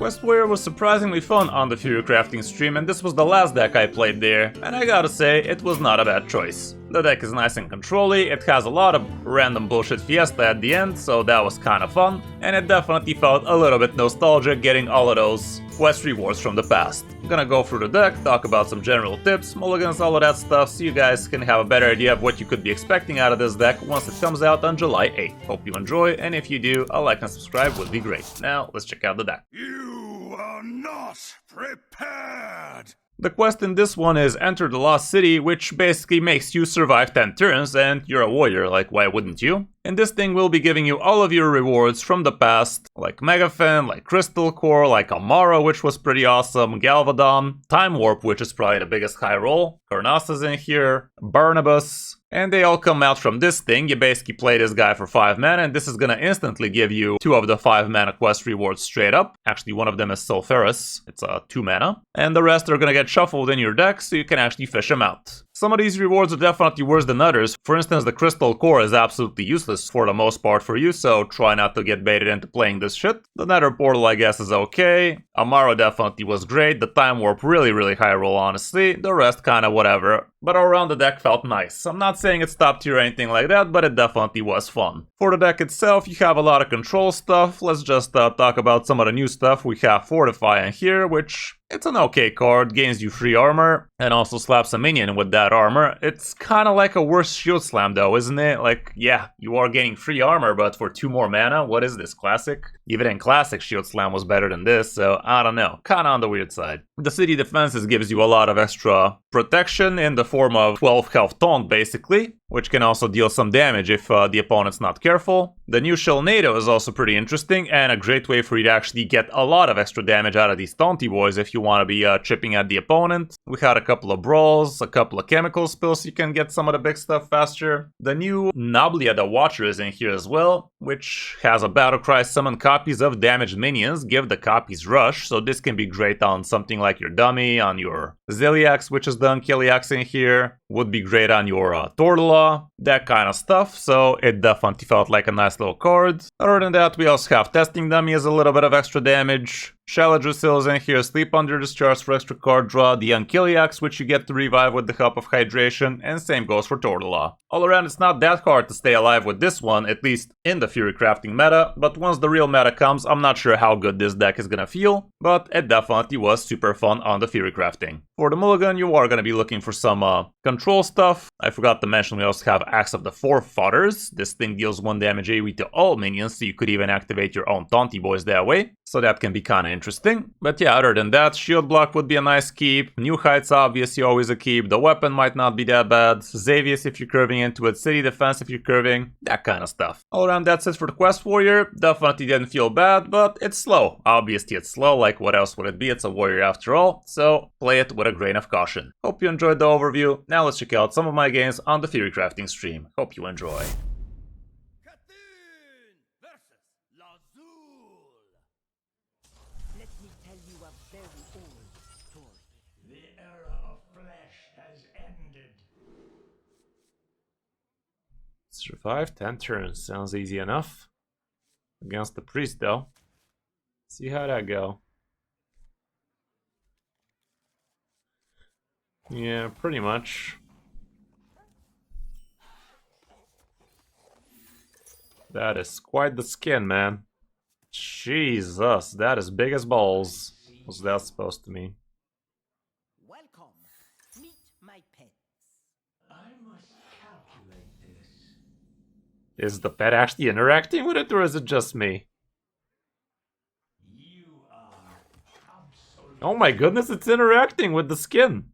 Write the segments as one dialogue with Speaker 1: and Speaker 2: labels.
Speaker 1: Quest Warrior was surprisingly fun on the Theorycrafting stream, and this was the last deck I played there, and I gotta say, it was not a bad choice. The deck is nice and control-y, it has a lot of random bullshit fiesta at the end, so that was kinda fun, and it definitely felt a little bit nostalgic getting all of those quest rewards from the past. I'm gonna go through the deck, talk about some general tips, mulligans, all of that stuff, so you guys can have a better idea of what you could be expecting out of this deck once it comes out on July 8th. Hope you enjoy, and if you do, a like and subscribe would be great. Now, let's check out the deck.
Speaker 2: You are not prepared!
Speaker 1: The quest in this one is Enter the Lost City, which basically makes you survive 10 turns, and you're a warrior, like why wouldn't you? And this thing will be giving you all of your rewards from the past, like Megafin, like Crystal Core, like Amara, which was pretty awesome, Galvadon, Time Warp, which is probably the biggest high roll, Karnassa's in here, Barnabas, and they all come out from this thing. You basically play this guy for 5 mana, and this is gonna instantly give you 2 of the 5 mana quest rewards straight up. Actually, one of them is Sulfuras, it's a 2 mana, and the rest are gonna get shuffled in your deck so you can actually fish them out. Some of these rewards are definitely worse than others. For instance, the Crystal Core is absolutely useless for the most part for you, so try not to get baited into playing this shit. The Nether Portal, I guess, is okay. Amaro definitely was great. The Time Warp, really high roll, honestly. The rest kinda whatever. But all around the deck felt nice. I'm not saying it's top tier or anything like that, but it definitely was fun. For the deck itself, you have a lot of control stuff. Let's just talk about some of the new stuff. We have Fortify in here, which it's an okay card, gains you free armor, and also slaps a minion with that armor. It's kinda like a worse Shield Slam though, isn't it? Like, yeah, you are gaining free armor, but for 2 more mana? What is this, Classic? Even in Classic, Shield Slam was better than this, so I don't know. Kinda on the weird side. The City Defenses gives you a lot of extra protection in the form of 12 health taunt, basically, which can also deal some damage if the opponent's not careful. The new Shelnado is also pretty interesting, and a great way for you to actually get a lot of extra damage out of these taunty boys if you want to be chipping at the opponent. We had a couple of brawls, a couple of chemical spills so you can get some of the big stuff faster. The new Nablia the Watcher is in here as well, which has a Battlecry summon copies of damaged minions, give the copies rush, so this can be great on something like your dummy, on your Ziliax, which is the Unkiliax in here, would be great on your Tordala, that kind of stuff, so it definitely felt like a nice little card. Other than that, we also have Testing Dummy as a little bit of extra damage. Shaladrusil is in here, Sleep Under Discharge for extra card draw, the Unkiliax, which you get to revive with the help of Hydration, and same goes for Tordala. All around, it's not that hard to stay alive with this one, at least in the Theorycrafting meta, but once the real meta comes, I'm not sure how good this deck is gonna feel, but it definitely was super fun on the Theorycrafting. For the mulligan, you are gonna be looking for some control stuff. I forgot to mention we also have Axe of the Forefathers. This thing deals 1 damage AoE to all minions, so you could even activate your own taunty boys that way, so that can be kinda interesting. But yeah, other than that, Shield Block would be a nice keep. New Heights obviously always a keep. The weapon might not be that bad. Xavius if you're curving into it. City Defense if you're curving. That kind of stuff. All around, that's it for the Quest Warrior. Definitely didn't feel bad, but it's slow. Obviously it's slow, like what else would it be? It's a warrior after all, so play it with a grain of caution. Hope you enjoyed the overview. Now let's check out some of my games on the Theorycrafting stream. Hope you enjoy.
Speaker 3: Let me tell you a very old story.
Speaker 2: The era of flesh has ended.
Speaker 1: Survive 10 turns. Sounds easy enough. Against the priest though. See how that go. Yeah, pretty much. That is quite the skin, man. Jesus, that is big as balls. What's that supposed to mean?
Speaker 3: Welcome. Meet my pets.
Speaker 2: I must calculate this.
Speaker 1: Is the pet actually interacting with it, or is it just me?
Speaker 2: You are absolute.
Speaker 1: Oh my goodness, it's interacting with the skin.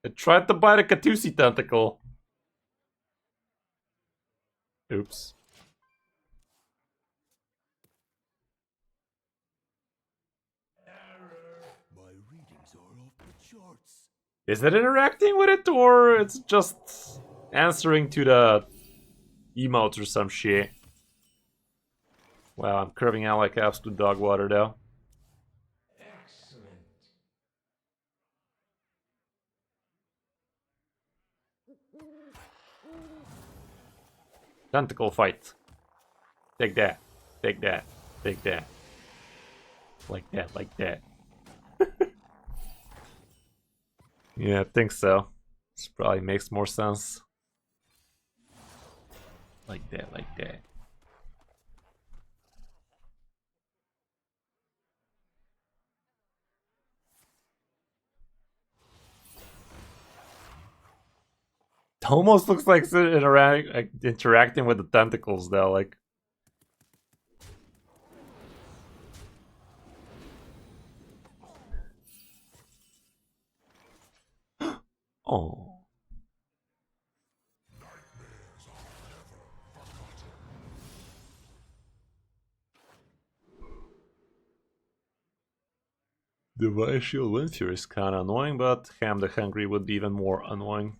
Speaker 1: It tried to bite a Katusi tentacle. Oops.
Speaker 2: Error. My readings are off the charts.
Speaker 1: Is it interacting with it, or it's just answering to the emotes or some shit? Wow, I'm curving out like absolute dog water though.
Speaker 2: Excellent.
Speaker 1: Tentacle fight. Take that. Take that. Take that. Like that, like that. Yeah, I think so. This probably makes more sense. Like that, like that. It almost looks like interacting with the tentacles though, like. Oh. Device Shield Windfury is kinda annoying, but Ham the Hungry would be even more annoying.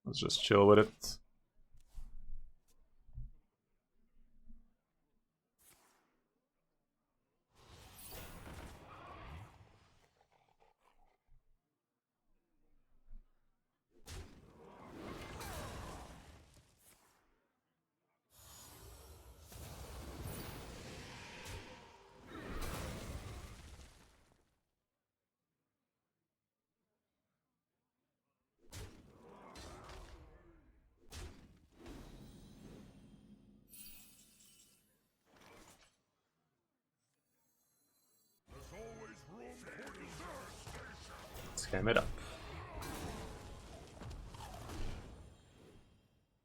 Speaker 1: Let's just chill with it. Let's ham it up.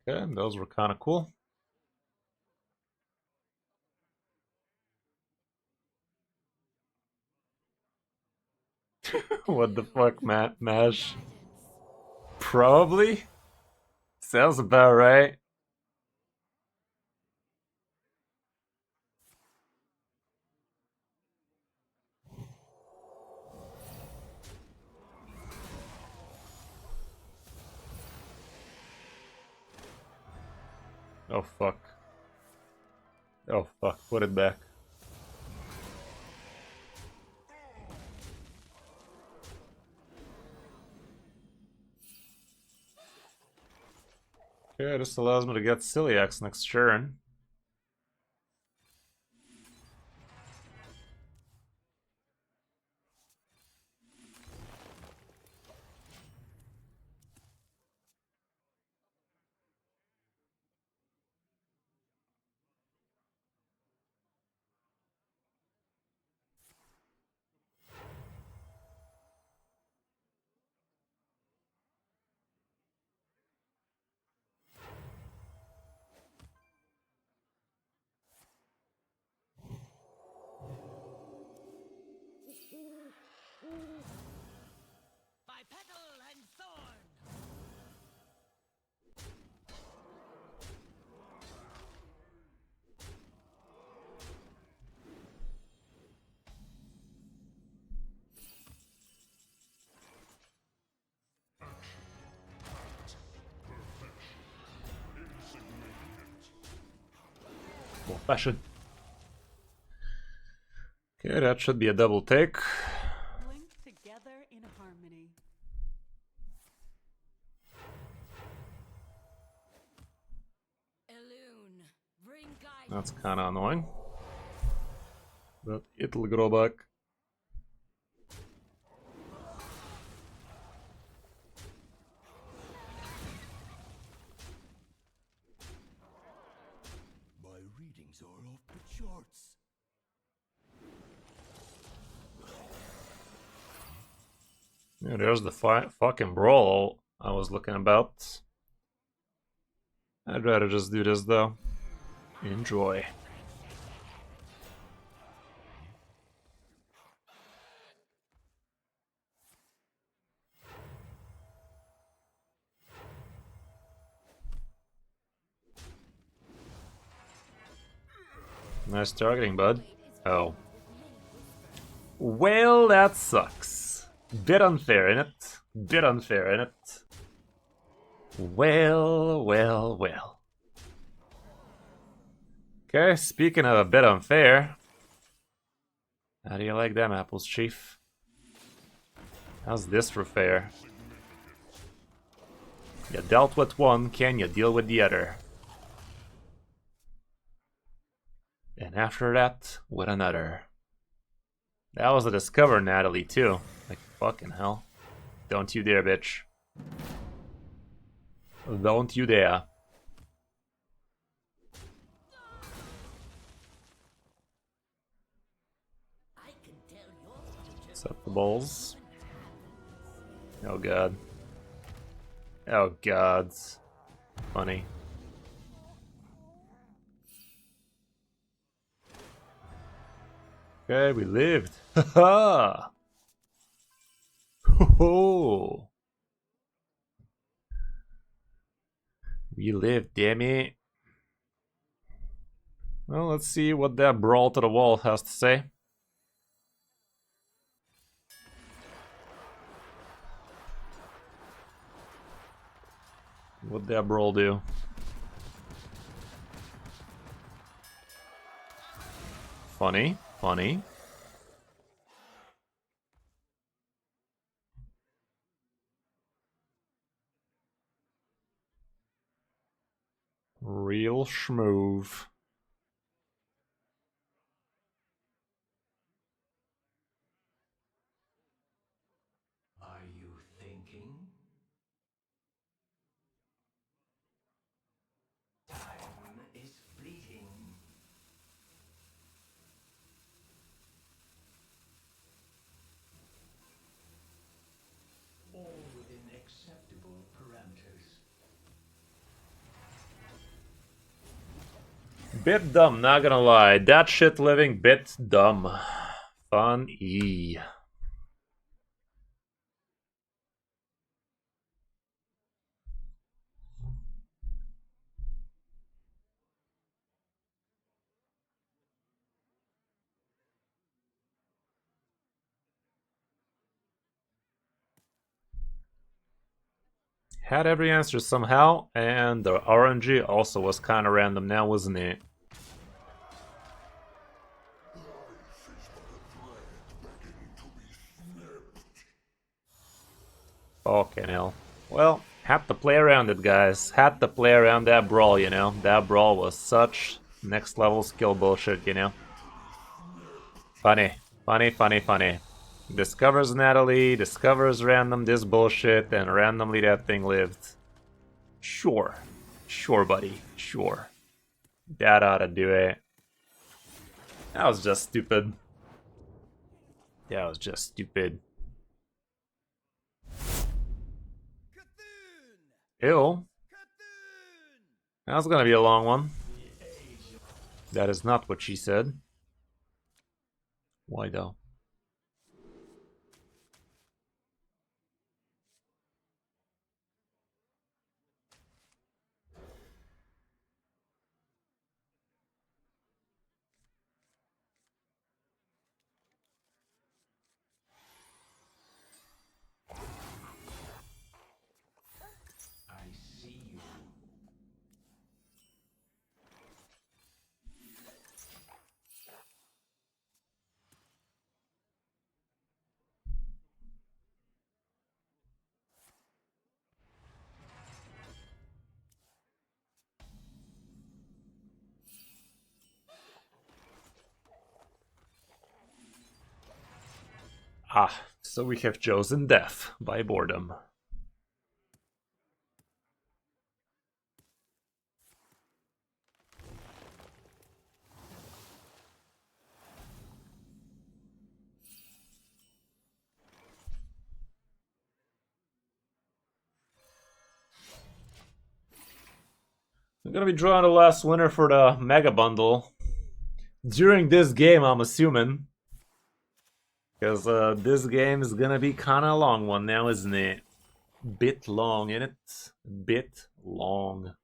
Speaker 1: Okay, those were kinda cool. What the fuck, Matt? Mash? Probably? Sounds about right. Oh fuck. Oh fuck, put it back. Okay, this allows me to get Celiacs next turn.
Speaker 3: By petal and thorn.
Speaker 1: More fashion. Okay, that should be a double take.
Speaker 4: Blink together in harmony.
Speaker 3: Elune, bring guidance.
Speaker 1: That's kinda annoying. But it'll grow back.
Speaker 2: My readings are off the charts.
Speaker 1: Yeah, there's the fucking brawl I was looking about. I'd rather just do this though. Enjoy. Nice targeting, bud. Oh. Well, that sucks. Bit unfair, innit? Bit unfair, innit? Well, well, well. Okay, speaking of a bit unfair. How do you like them apples, Chief? How's this for fair? You dealt with one, can you deal with the other? And after that, with another. That was a Discover Natalie too. Like, fucking hell. Don't you dare, bitch. Don't you dare. Set the balls. Oh god. Oh god. Funny. Okay, we lived. Haha! Ho! We lived, damn it. Well, let's see what that brawl to the wall has to say. What'd that brawl do? Funny, funny. Real schmoove.
Speaker 2: Are you thinking? Time is fleeting. All within acceptable parameters.
Speaker 1: Bit dumb, not gonna lie. That shit living bit dumb. Fun-y. Had every answer somehow, and the RNG also was kinda random now, wasn't it? Fucking hell. Well, had to play around it, guys. Had to play around that brawl, you know? That brawl was such next level skill bullshit, you know? Funny. Funny, funny, funny. Discovers Natalie, discovers random this bullshit, and randomly that thing lived. Sure. Sure, buddy. Sure. That ought to do it. That was just stupid. That was just stupid. Ew. That was gonna be a long one. That is not what she said. Why though?
Speaker 2: I see you.
Speaker 1: Ah, so we have chosen death by boredom. I'm gonna be drawing the last winner for the Mega Bundle. During this game, I'm assuming. Because this game is gonna be kinda a long one now, isn't it? Bit long, in it? Bit long.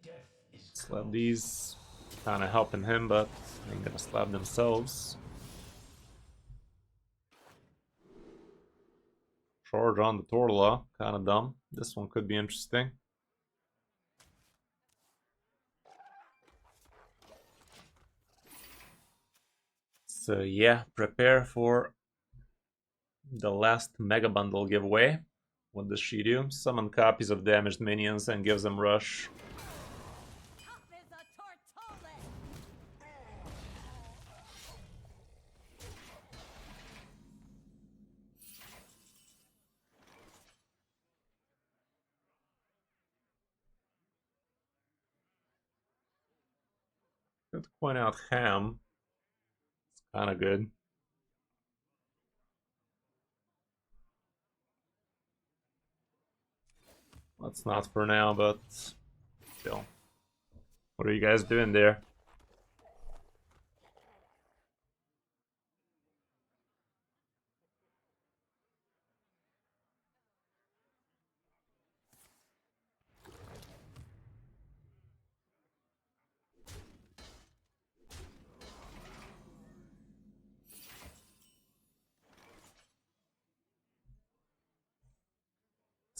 Speaker 2: Death is
Speaker 1: Slap these. Kinda helping him, but ain't gonna slap themselves. Charge on the Tortola. Kinda dumb. This one could be interesting. So yeah, prepare for the last Mega Bundle giveaway. What does she do? Summon copies of damaged minions and gives them rush.
Speaker 3: Tough as a
Speaker 1: Could point out ham. It's kind of good. That's not for now, but still. What are you guys doing there?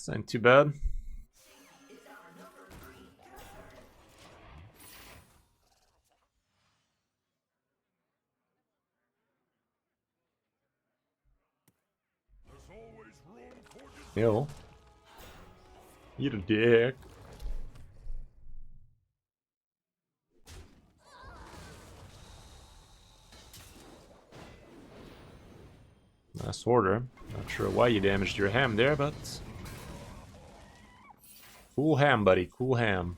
Speaker 1: This ain't too bad. Ew. Eat a dick. Nice order. Not sure why you damaged your ham there, but... Cool ham, buddy. Cool ham.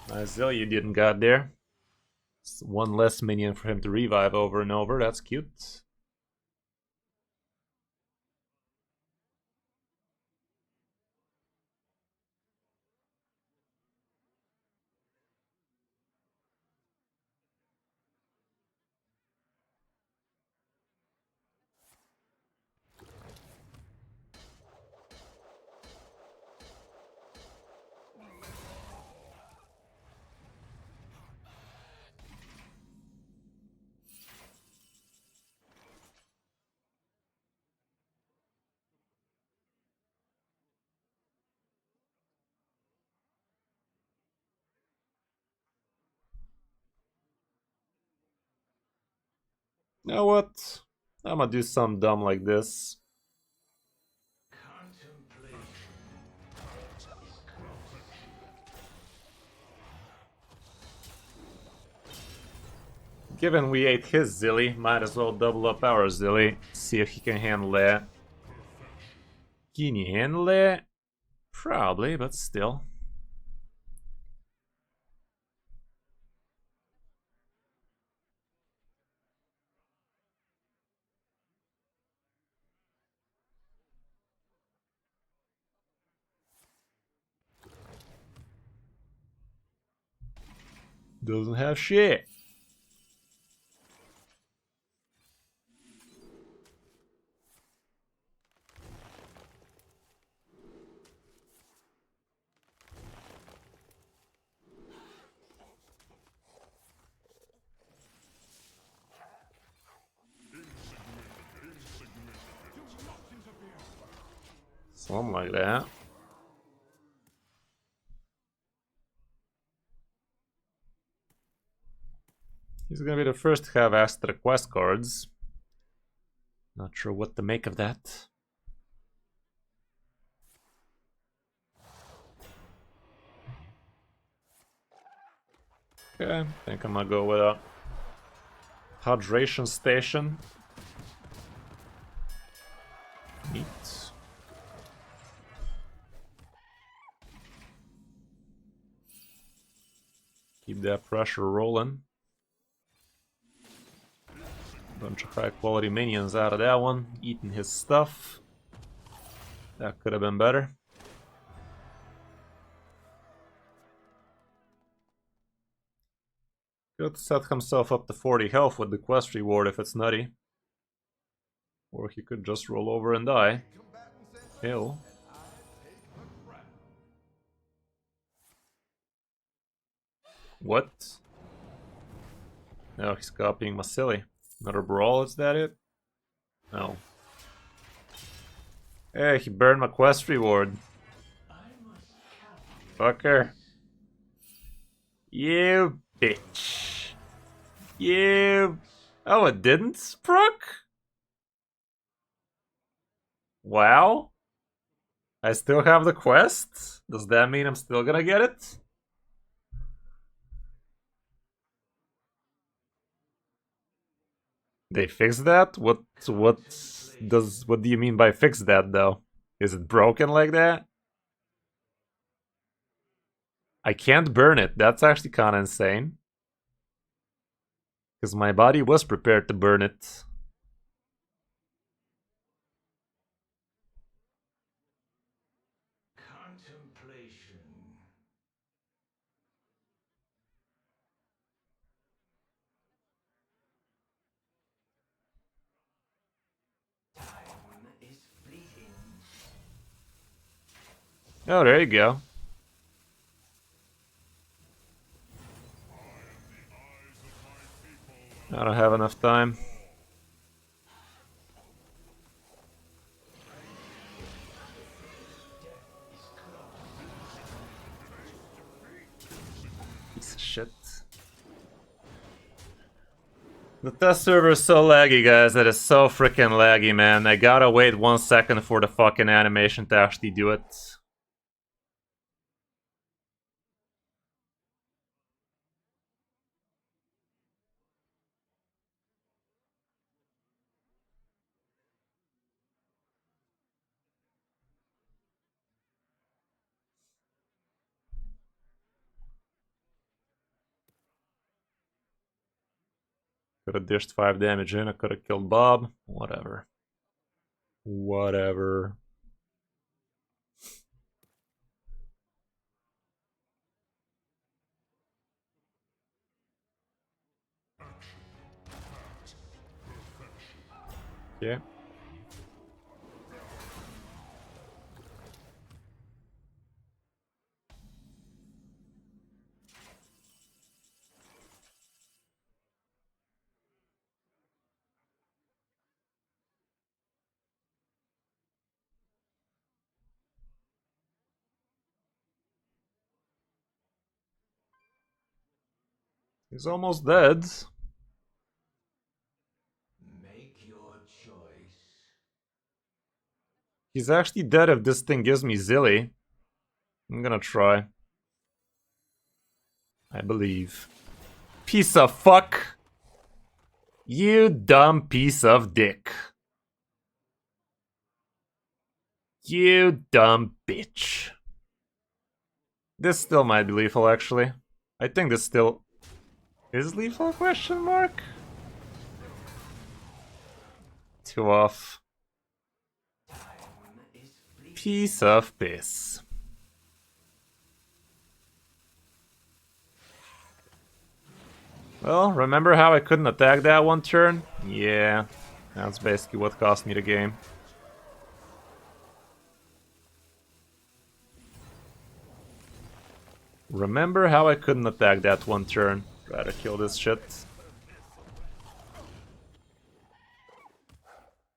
Speaker 1: Nice Zill you didn't got there. It's one less minion for him to revive over and over. That's cute. You know what? I'm gonna do something dumb like this. Given we ate his Zilly, might as well double up our Zilly. See if he can handle that. Can you handle that? Probably, but still. Doesn't have shit. Something like that. He's gonna be the first to have asked the quest cards. Not sure what to make of that. Okay, I think I'm gonna go with a hydration station. Neat. Keep that pressure rolling. Bunch of high quality minions out of that one, eating his stuff. That could have been better. Could set himself up to 40 health with the quest reward if it's nutty. Or he could just roll over and die. Ew. What? No, he's copying my silly. Another brawl, is that it? No. Hey, he burned my quest reward. Fucker. You bitch. You... Oh, it didn't, Brook? Wow. I still have the quest? Does that mean I'm still gonna get it? They fixed that? What what do you mean by fix that though? Is it broken like that? I can't burn it. That's actually kind of insane. Because my body was prepared to burn it.
Speaker 2: Contemplation. Time is fleeting.
Speaker 1: Oh, there you go. I don't have enough time. Piece of shit. The test server is so laggy, guys. That is so freaking laggy, man. I gotta wait 1 second for the fucking animation to actually do it. Could have dished 5 damage in, I could have killed Bob. Whatever. Whatever. Yeah. He's almost dead.
Speaker 2: Make your choice.
Speaker 1: He's actually dead if this thing gives me Zilly. I'm gonna try. I believe. Piece of fuck! You dumb piece of dick. You dumb bitch. This still might be lethal, actually. I think this still is lethal, question mark? 2 off. Piece of piss. Well, remember how I couldn't attack that 1 turn? Yeah, that's basically what cost me the game. Remember how I couldn't attack that 1 turn? Try to kill this shit.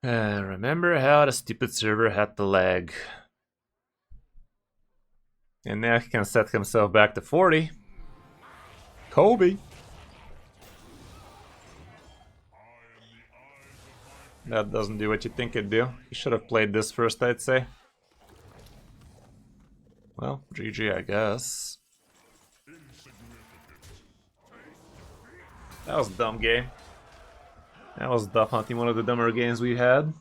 Speaker 1: Remember how the stupid server had to lag. And now he can set himself back to 40. Kobe! That doesn't do what you think it'd do. He should have played this first, I'd say. Well, GG, I guess. That was a dumb game. That was definitely one of the dumber games we had.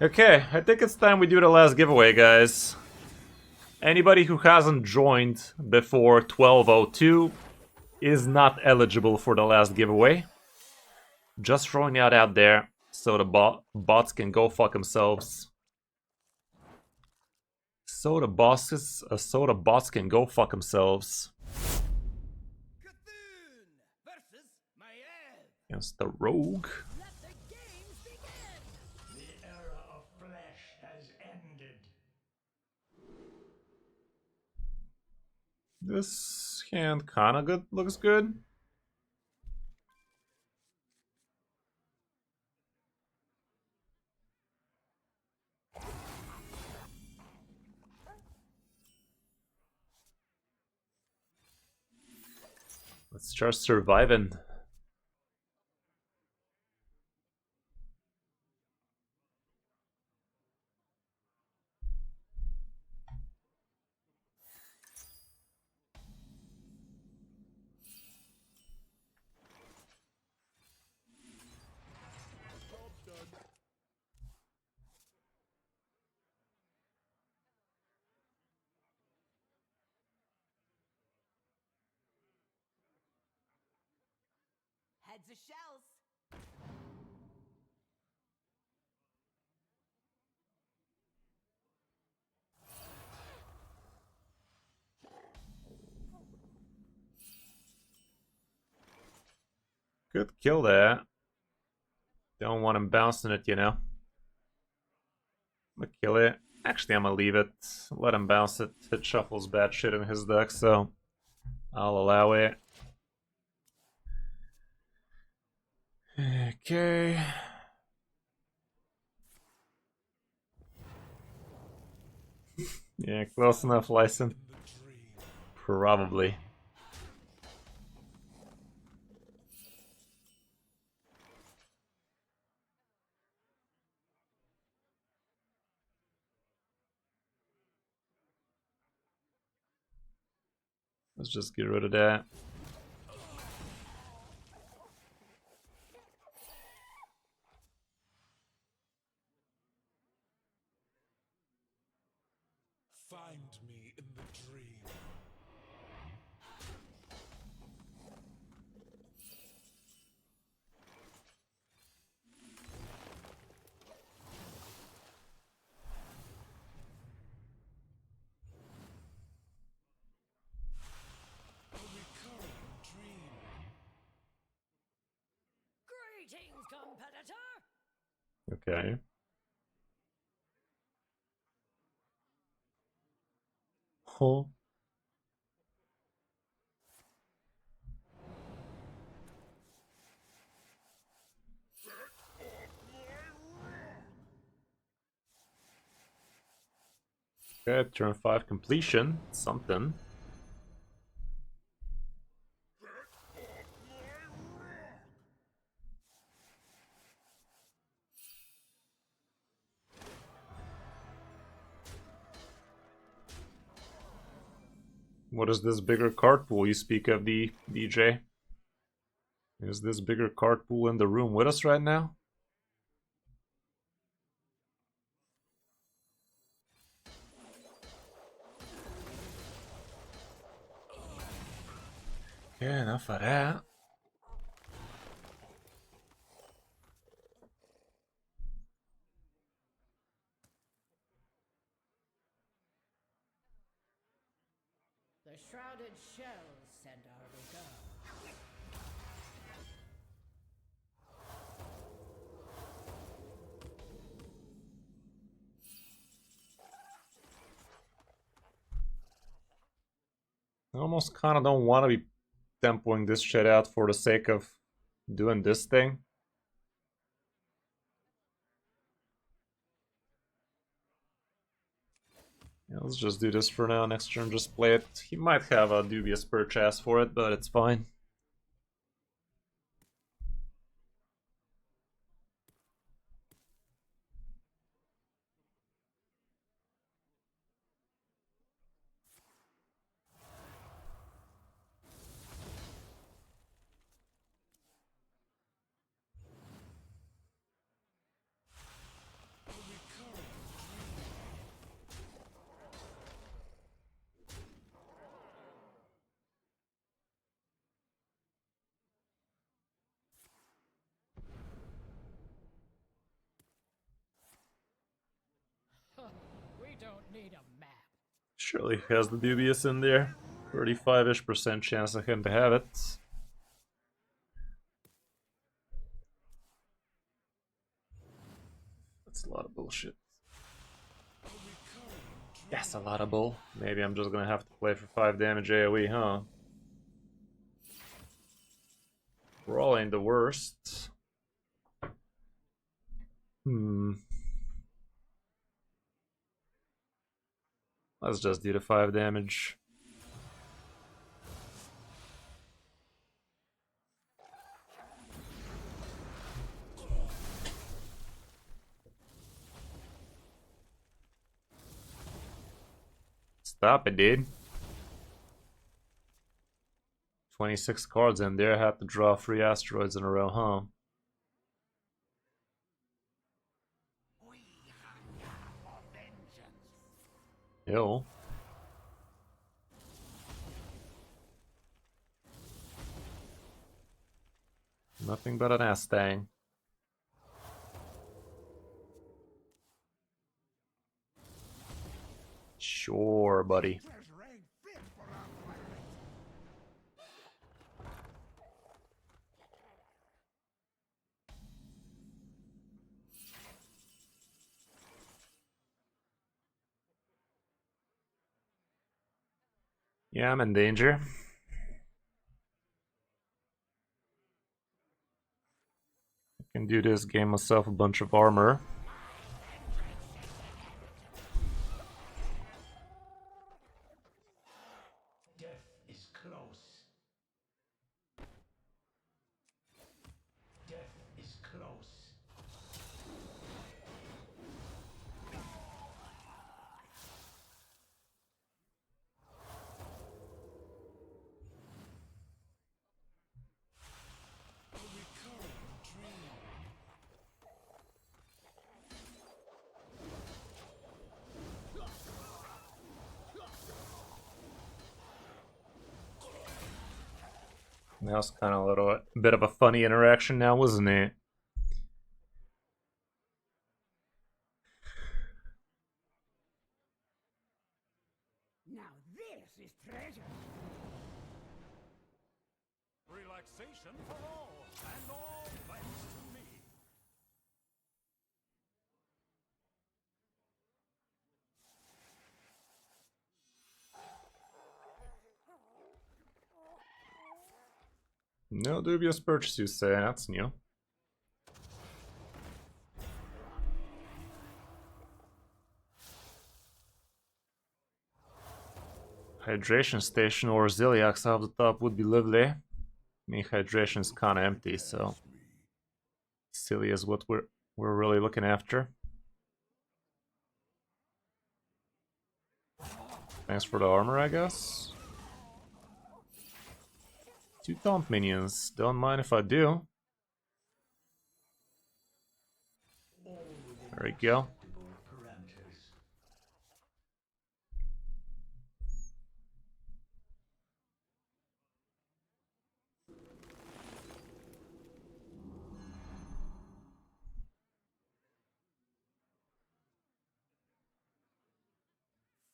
Speaker 1: Okay, I think it's time we do the last giveaway, guys. Anybody who hasn't joined before 12:02 is not eligible for the last giveaway. Just throwing that out there so the bots can go fuck themselves. So the bots can go fuck themselves. Against the rogue.
Speaker 3: Let the games begin!
Speaker 2: The era of flesh has ended.
Speaker 1: This hand kinda good, looks good. Let's start surviving.
Speaker 3: Heads or shells.
Speaker 1: Good kill there. Don't want him bouncing it, you know. I'm gonna kill it. Actually, I'm gonna leave it. Let him bounce it. It shuffles bad shit in his deck, so I'll allow it. Okay. Yeah, close enough, Lyson. Probably. Let's just get rid of that.
Speaker 5: Find me in the dream. A recurring dream.
Speaker 3: Greetings, competitor.
Speaker 1: Okay. Oh. Okay, turn 5 completion. Something. What is this bigger card pool you speak of, DJ? Is this bigger card pool in the room with us right now? Yeah, enough of that.
Speaker 3: The shrouded shells send our regard.
Speaker 1: I almost kind of don't want to be tempoing this shit out for the sake of doing this thing. Yeah, let's just do this for now. Next turn, just play it. He might have a dubious purchase for it, but it's fine.
Speaker 5: A recurring
Speaker 3: We don't need a map.
Speaker 1: Surely he has the dubious in there. 35-ish% chance of him to have it. That's a lot of bullshit. Yes, a lot of bull. Maybe I'm just gonna have to play for 5 damage AoE, huh? Brawl ain't the worst. Let's just do the 5 damage. Stop it, dude. 26 cards in there, have to draw 3 asteroids in a row, huh?
Speaker 2: We hunger for vengeance.
Speaker 1: Yo. Nothing but an Astang. Sure, buddy. Yeah, I'm in danger. I can do this, gain myself a bunch of armor.
Speaker 2: Death is close. Death is close.
Speaker 5: A recurring dream.
Speaker 1: That was kind of a bit of a funny interaction now, wasn't it?
Speaker 3: Now this is treasure.
Speaker 2: Relaxation for all, and all thanks to me.
Speaker 1: No dubious purchase, you say? That's new. Hydration station or Ziliax off the top would be lovely. I mean, hydration's kind of empty, so silly is what we're really looking after. Thanks for the armor, I guess. 2 taunt minions. Don't mind if I do. There we go.
Speaker 2: Parameters.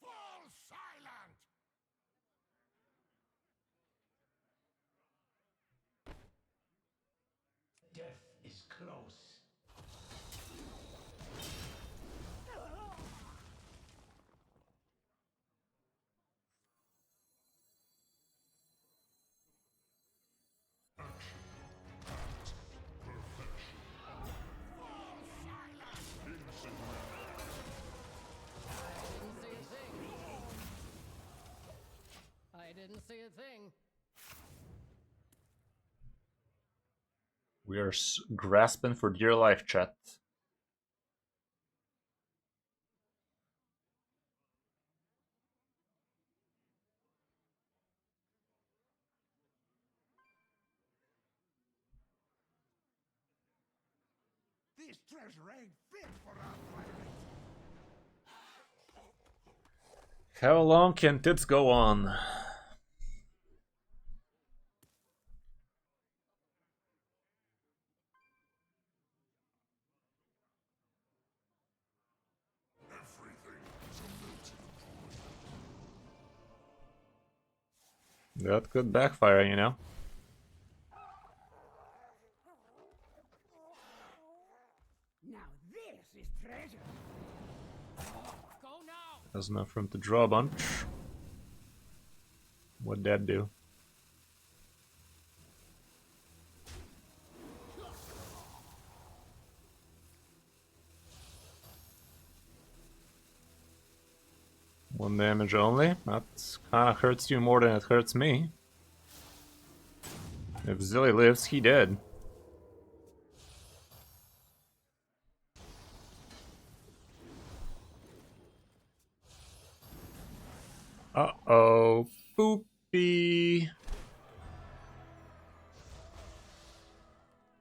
Speaker 5: Fall silent!
Speaker 2: Death is close.
Speaker 3: I didn't see a thing.
Speaker 1: We are grasping for dear life, chat.
Speaker 2: This treasure ain't fit for our pirate.
Speaker 1: How long can tits go on? That could backfire, you know.
Speaker 3: Now this is treasure. Go now.
Speaker 1: There's enough room to draw a bunch. What'd that do? One damage only? That kinda hurts you more than it hurts me. If Zilly lives, he dead. Uh-oh. Boopy.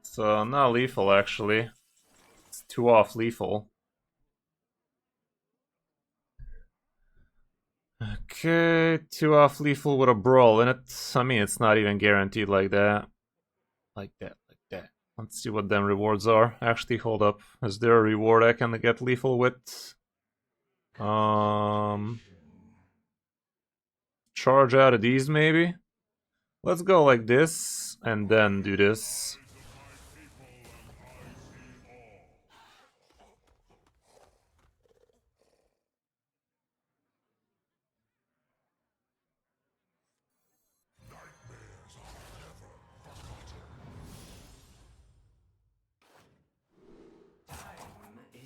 Speaker 1: So, not lethal, actually. It's 2 off lethal. Okay, 2 off lethal with a brawl in it. I mean, it's not even guaranteed like that. Like that, like that. Let's see what them rewards are. Actually, hold up. Is there a reward I can get lethal with? Charge out of these, maybe? Let's go like this, and then do this.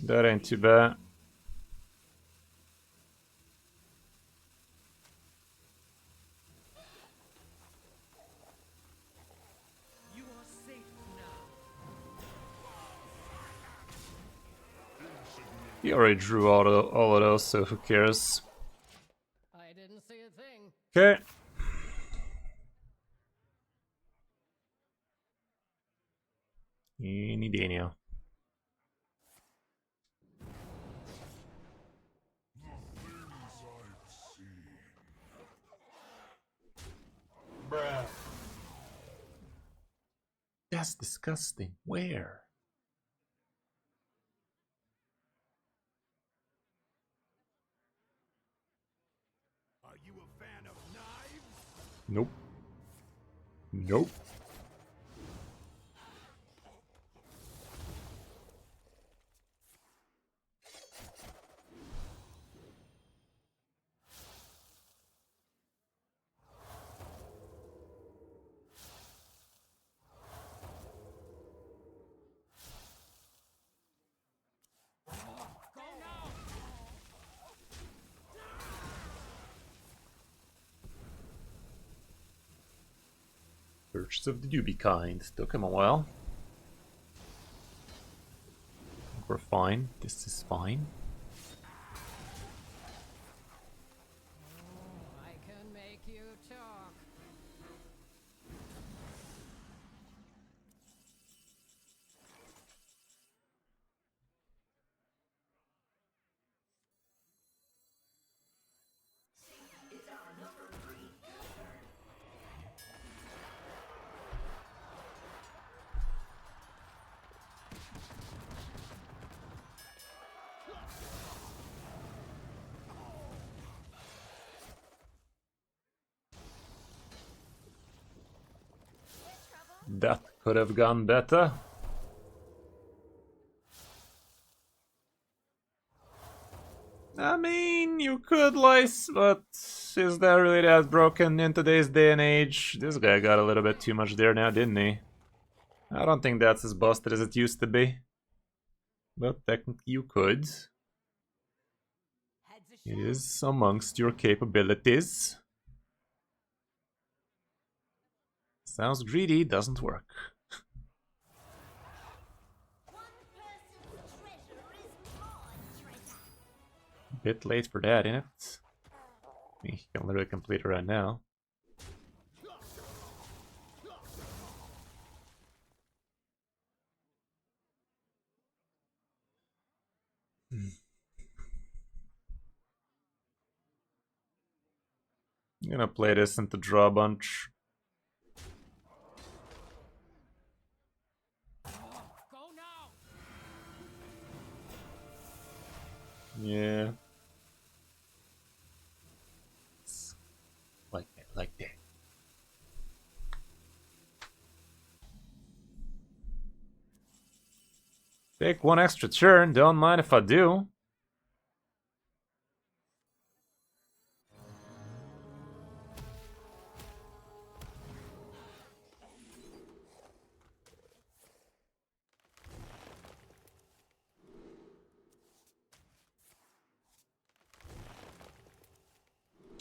Speaker 1: That ain't too bad.
Speaker 4: You are safe now.
Speaker 1: He already drew all of those, so who cares?
Speaker 3: I didn't see a thing.
Speaker 1: Okay. Any day now.
Speaker 5: Bruh.
Speaker 1: That's disgusting. Where?
Speaker 2: Are you a fan of knives?
Speaker 1: Nope. Nope. Purchase of the doobie kind. Took him a while. We're fine. This is fine.
Speaker 3: I can make you talk.
Speaker 1: That could have gone better. I mean, you could, Lice, but is that really that broken in today's day and age? This guy got a little bit too much there now, didn't he? I don't think that's as busted as it used to be. But technically you could. It is amongst your capabilities. Sounds greedy, doesn't work. Bit late for that, innit? I mean, you can literally complete it right now. I'm gonna play this into draw a bunch.
Speaker 3: Go now.
Speaker 1: Yeah. It's like that, like that. Take one extra turn, don't mind if I do.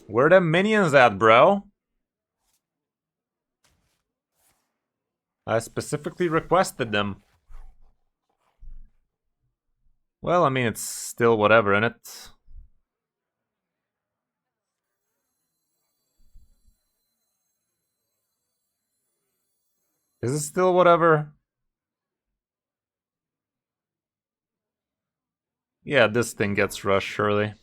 Speaker 1: Where the minions at, bro? I specifically requested them. Well, I mean, it's still whatever, innit? Is it still whatever? Yeah, this thing gets rushed, surely.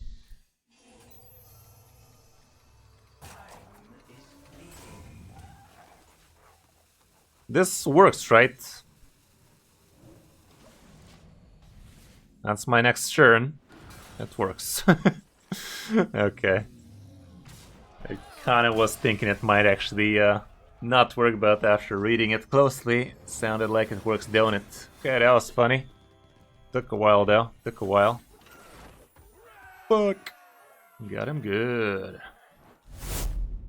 Speaker 1: This works, right? That's my next turn. That works. Okay. I kinda was thinking it might actually not work, but after reading it closely, it sounded like it works, don't it? Okay, that was funny. Took a while though, took a while. Fuck! Got him good.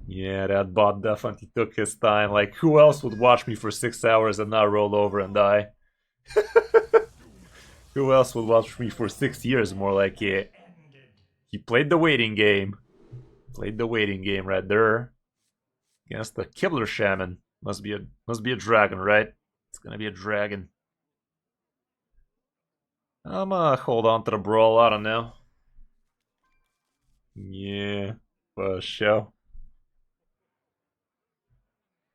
Speaker 1: Yeah, that bot definitely took his time. Like, who else would watch me for 6 hours and not roll over and die? Who else would watch me for 6 years? More like it. He played the waiting game. Played the waiting game right there. Against the Kibler Shaman. Must be a dragon, right? It's gonna be a dragon. I'm gonna hold on to the brawl, I don't know. Yeah, for sure.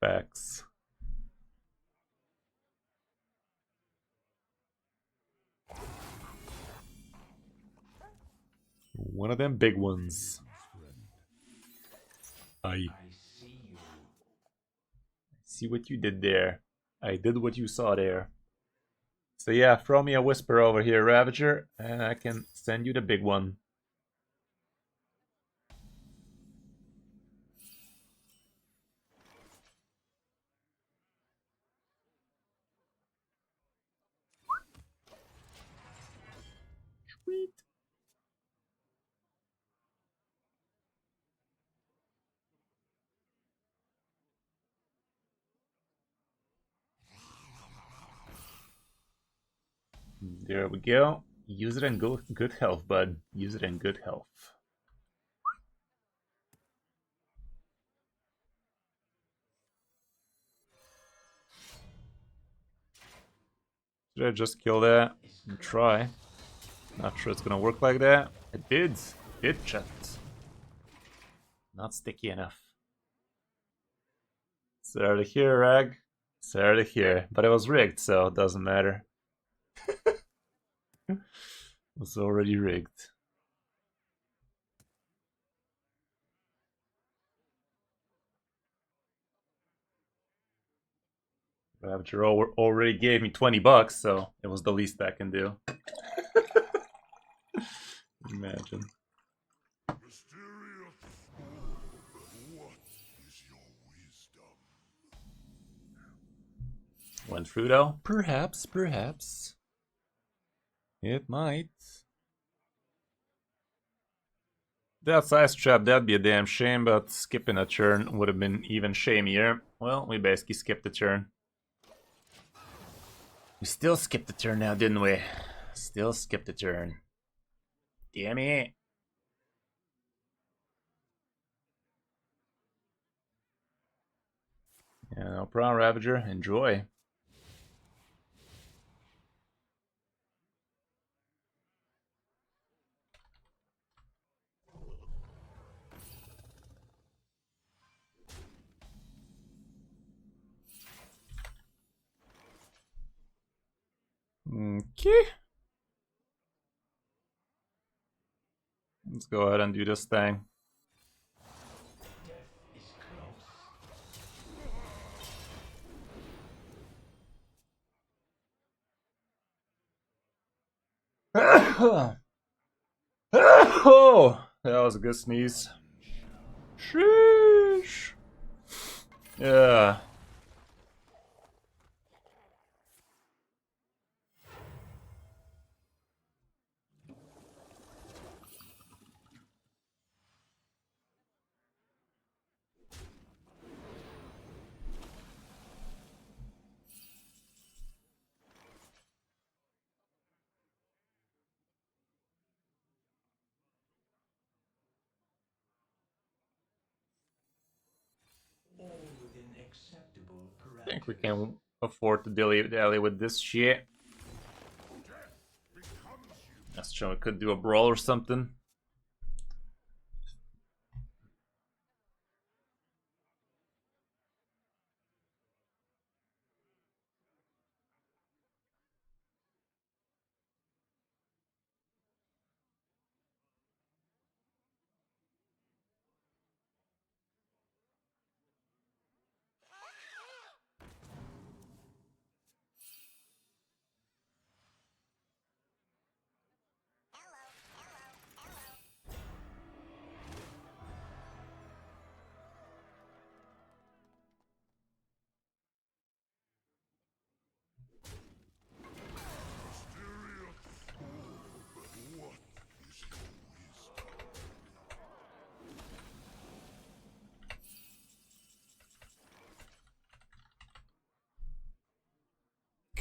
Speaker 1: Facts. One of them big ones. I see what you did there. I did what you saw there. So yeah, throw me a whisper over here, Ravager, and I can send you the big one. Sweet. There we go. Use it in good health, bud. Use it in good health. Should I just kill that and try? Not sure it's gonna work like that. It did. It chat. Not sticky enough. It's already here, Rag. It's already here. But it was rigged, so it doesn't matter. It was already rigged. Ravager already gave me 20 bucks, so it was the least I can do. Imagine.
Speaker 5: Mysterious. What is your wisdom?
Speaker 1: Went through though? Perhaps, perhaps. It might. That size trap, that'd be a damn shame, but skipping a turn would have been even shamier. Well, we basically skipped the turn. We still skipped the turn now, didn't we? Still skipped the turn. Damn it. Yeah, no problem, Ravager. Enjoy. Okay. Let's go ahead and do this thing. Oh, that was a good sneeze. Sheesh. Yeah. I think we can afford to dilly with this shit. Let's show we could do a brawl or something.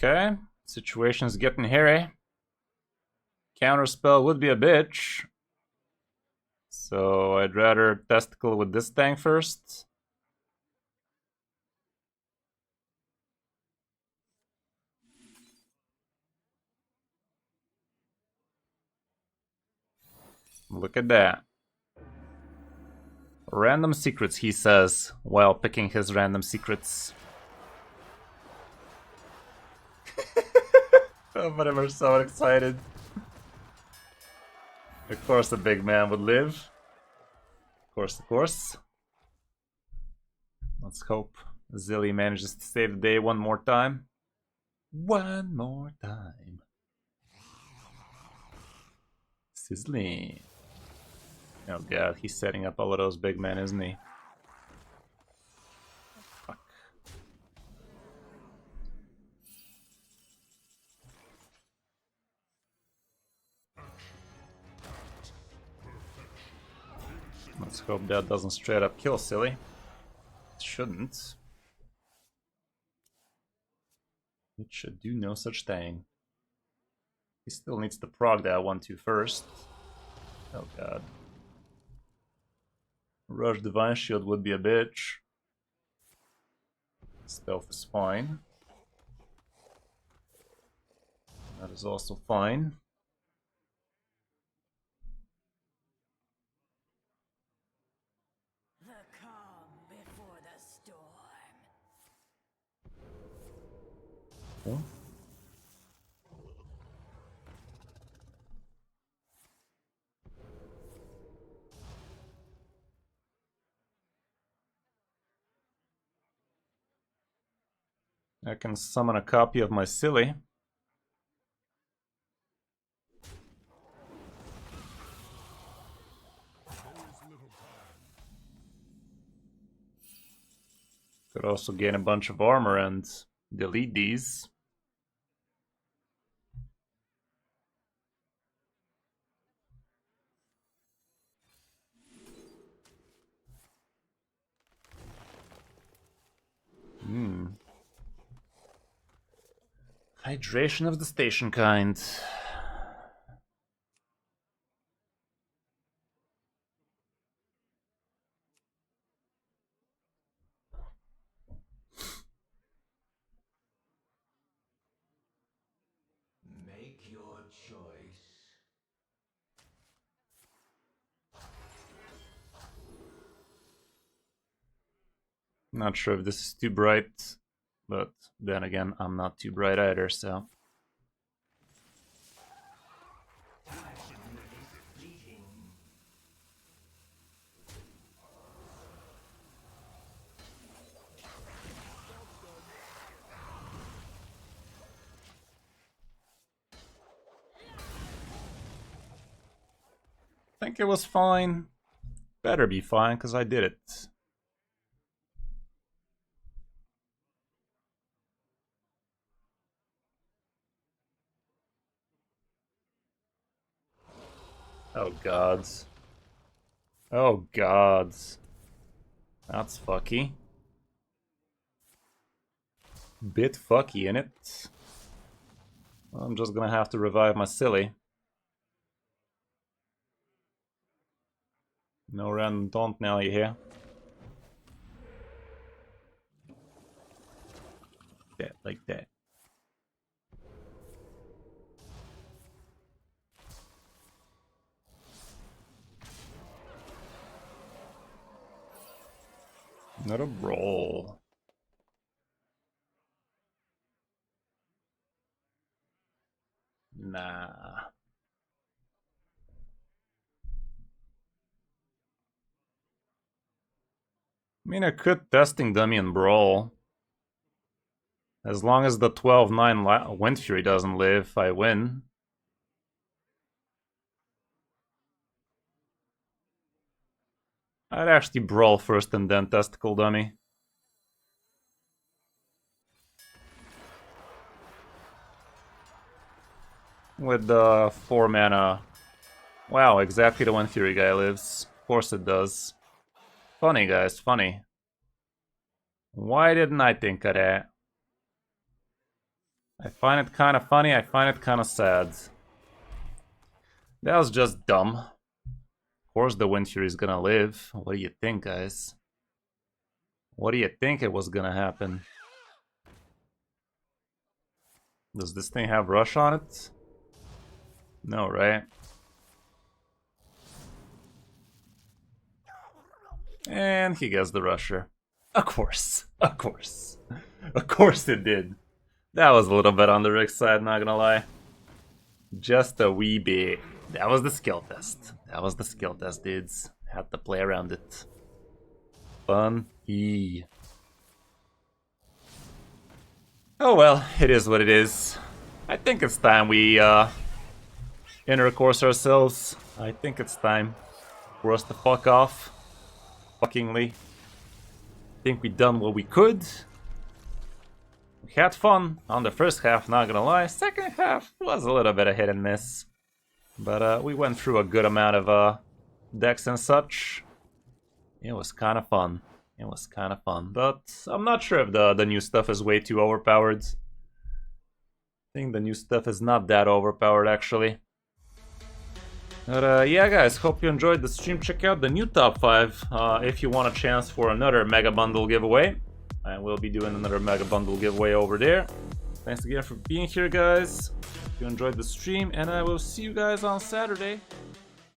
Speaker 1: Okay, situation's getting hairy. Counterspell would be a bitch. So I'd rather testicle with this tank first. Look at that. Random secrets, he says, while picking his random secrets. Oh, but I'm so excited. Of course the big man would live. Of course. Let's hope Zilly manages to save the day one more time. One more time. Sizzling. Oh god, he's setting up all of those big men, isn't he? Fuck. Let's hope that doesn't straight up kill Silly. It shouldn't. It should do no such thing. He still needs to prog that 1-2 first. Oh god. Rush Divine Shield would be a bitch. Stealth is fine. That is also fine.
Speaker 3: The calm before the storm.
Speaker 1: Cool. I can summon a copy of my Silly. Could also gain a bunch of armor and delete these. Hydration of the station kind.
Speaker 5: Make your choice.
Speaker 1: Not sure if this is too bright, but then again, I'm not too bright either, so. I think it was fine. Better be fine, because I did it. Oh gods. Oh gods. That's fucky. Bit fucky, innit? I'm just gonna have to revive my Silly. No random taunt now, you hear? Yeah, like that. Not a roll. Nah. I mean, I could testing dummy and brawl. As long as the 12-9 Wind Fury doesn't live, I win. I'd actually brawl first and then testicle dummy. With the 4 mana. Wow, exactly the Wind Fury guy lives. Of course it does. Funny, guys, funny. Why didn't I think of that? I find it kind of funny, I find it kind of sad. That was just dumb. Of course the Wind Fury is gonna live. What do you think, guys? What do you think it was gonna happen? Does this thing have rush on it? No, right? And he gets the rusher. Of course. Of course. Of course it did. That was a little bit on the Rick's side, not gonna lie. Just a wee bit. That was the skill test. That was the skill test, dudes. Had to play around it. Fun. Oh well, it is what it is. I think it's time we intercourse ourselves. I think it's time for us to fuck off. Fuckingly. I think we done what we could. We had fun on the first half, not gonna lie. Second half was a little bit of hit and miss. But we went through a good amount of decks and such. It was kind of fun. It was kind of fun. But I'm not sure if the new stuff is way too overpowered. I think the new stuff is not that overpowered, actually. But yeah, guys, hope you enjoyed the stream. Check out the new top 5 if you want a chance for another Mega Bundle giveaway. I will be doing another Mega Bundle giveaway over there. Thanks again for being here, guys. Hope you enjoyed the stream, and I will see you guys on Saturday.